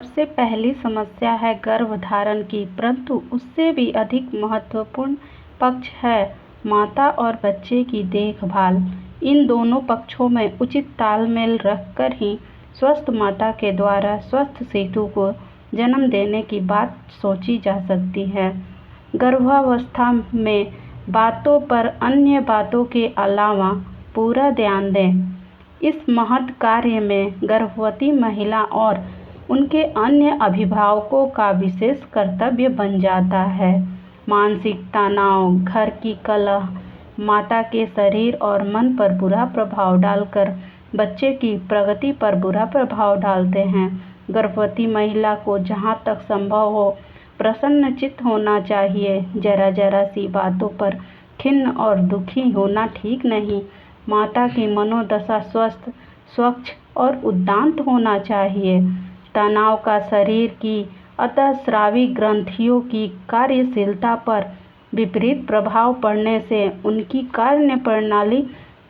सबसे पहली समस्या है गर्भधारण की, परंतु उससे भी अधिक महत्वपूर्ण पक्ष है माता और बच्चे की देखभाल। इन दोनों पक्षों में उचित तालमेल रखकर ही स्वस्थ माता के द्वारा स्वस्थ शिशु को जन्म देने की बात सोची जा सकती है। गर्भावस्था में बातों पर अन्य बातों के अलावा पूरा ध्यान दें। इस महत् कार्य में गर्भवती महिला और उनके अन्य अभिभावकों का विशेष कर्तव्य बन जाता है। मानसिक तनाव, घर की कलह माता के शरीर और मन पर बुरा प्रभाव डालकर बच्चे की प्रगति पर बुरा प्रभाव डालते हैं। गर्भवती महिला को जहाँ तक संभव हो प्रसन्नचित्त होना चाहिए। जरा जरा सी बातों पर खिन्न और दुखी होना ठीक नहीं। माता की मनोदशा स्वस्थ, स्वच्छ और उद्दांत होना चाहिए। तनाव का शरीर की अंतःस्रावी ग्रंथियों की कार्यशीलता पर विपरीत प्रभाव पड़ने से उनकी कार्य प्रणाली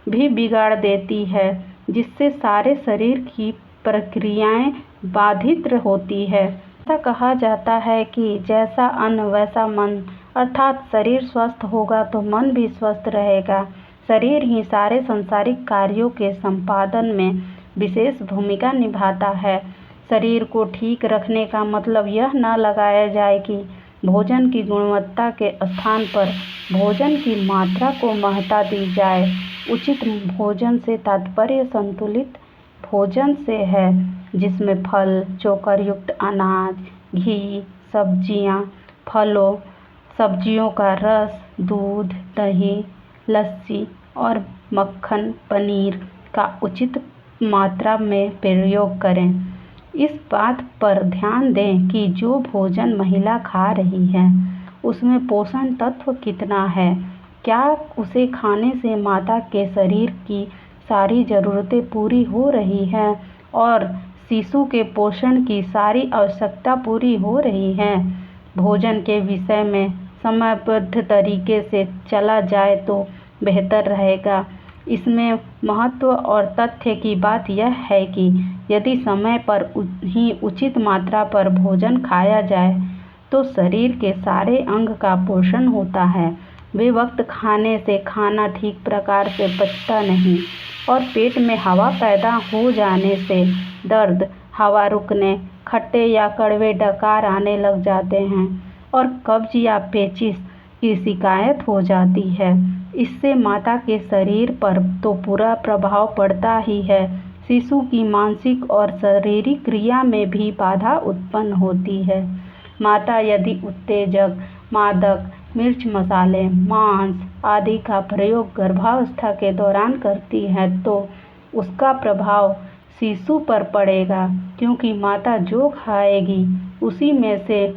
भी बिगाड़ देती है, जिससे सारे शरीर की प्रक्रियाएं बाधित होती है। ऐसा कहा जाता है कि जैसा अन्न वैसा मन, अर्थात शरीर स्वस्थ होगा तो मन भी स्वस्थ रहेगा। शरीर ही सारे सांसारिक कार्यों के संपादन में विशेष भूमिका निभाता है। शरीर को ठीक रखने का मतलब यह न लगाया जाए कि भोजन की गुणवत्ता के स्थान पर भोजन की मात्रा को महत्ता दी जाए। उचित भोजन से तात्पर्य संतुलित भोजन से है, जिसमें फल, चोकर युक्त अनाज, घी, सब्जियां, फलों, सब्जियों का रस, दूध, दही, लस्सी और मक्खन, पनीर का उचित मात्रा में प्रयोग करें। इस बात पर ध्यान दें कि जो भोजन महिला खा रही है उसमें पोषण तत्व कितना है, क्या उसे खाने से माता के शरीर की सारी जरूरतें पूरी हो रही हैं और शिशु के पोषण की सारी आवश्यकता पूरी हो रही है। भोजन के विषय में समयबद्ध तरीके से चला जाए तो बेहतर रहेगा। इसमें महत्व और तथ्य की बात यह है कि यदि समय पर ही उचित मात्रा पर भोजन खाया जाए तो शरीर के सारे अंग का पोषण होता है। बेवक्त खाने से खाना ठीक प्रकार से पचता नहीं और पेट में हवा पैदा हो जाने से दर्द, हवा रुकने, खट्टे या कड़वे डकार आने लग जाते हैं और कब्ज या पेचिश की शिकायत हो जाती है। इससे माता के शरीर पर तो पूरा प्रभाव पड़ता ही है, शिशु की मानसिक और शारीरिक क्रिया में भी बाधा उत्पन्न होती है। माता यदि उत्तेजक, मादक, मिर्च मसाले, मांस आदि का प्रयोग गर्भावस्था के दौरान करती है तो उसका प्रभाव शिशु पर पड़ेगा, क्योंकि माता जो खाएगी उसी में से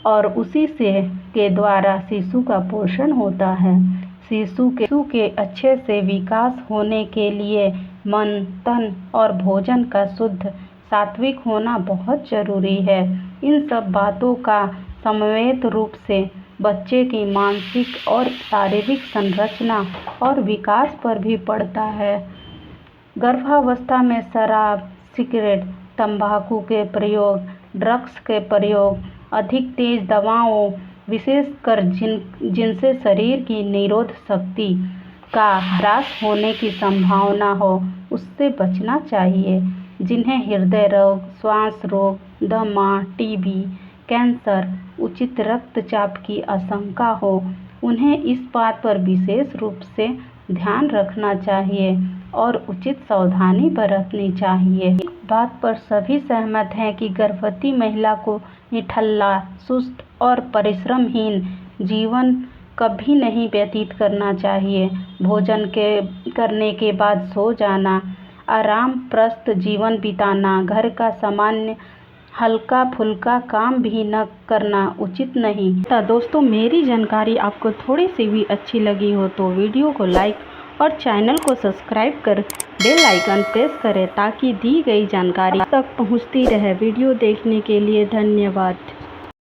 और उसी से के द्वारा शिशु का पोषण होता है। शिशु के अच्छे से विकास होने के लिए मन, तन और भोजन का शुद्ध, सात्विक होना बहुत जरूरी है। इन सब बातों का समन्वित रूप से बच्चे की मानसिक और शारीरिक संरचना और विकास पर भी पड़ता है। गर्भावस्था में शराब, सिगरेट, तंबाकू के प्रयोग, ड्रग्स के प्रयोग, अधिक तेज दवाओं, विशेषकर जिनसे शरीर की निरोध शक्ति का ह्रास होने की संभावना हो, उससे बचना चाहिए। जिन्हें हृदय रोग, श्वास रोग, दमा, टीबी, कैंसर, उच्च रक्तचाप की आशंका हो, उन्हें इस बात पर विशेष रूप से ध्यान रखना चाहिए और उचित सावधानी बरतनी चाहिए। इस बात पर सभी सहमत हैं कि गर्भवती महिला को निठल्ला, सुस्त और परिश्रमहीन जीवन कभी नहीं व्यतीत करना चाहिए। भोजन करने के बाद सो जाना, आरामप्रद जीवन बिताना, घर का सामान्य हल्का फुल्का काम भी न करना उचित नहीं। तो दोस्तों, मेरी जानकारी आपको थोड़ी सी भी अच्छी लगी हो तो वीडियो को लाइक और चैनल को सब्सक्राइब कर बेल आइकन प्रेस करें ताकि दी गई जानकारी तक पहुंचती रहे। वीडियो देखने के लिए धन्यवाद।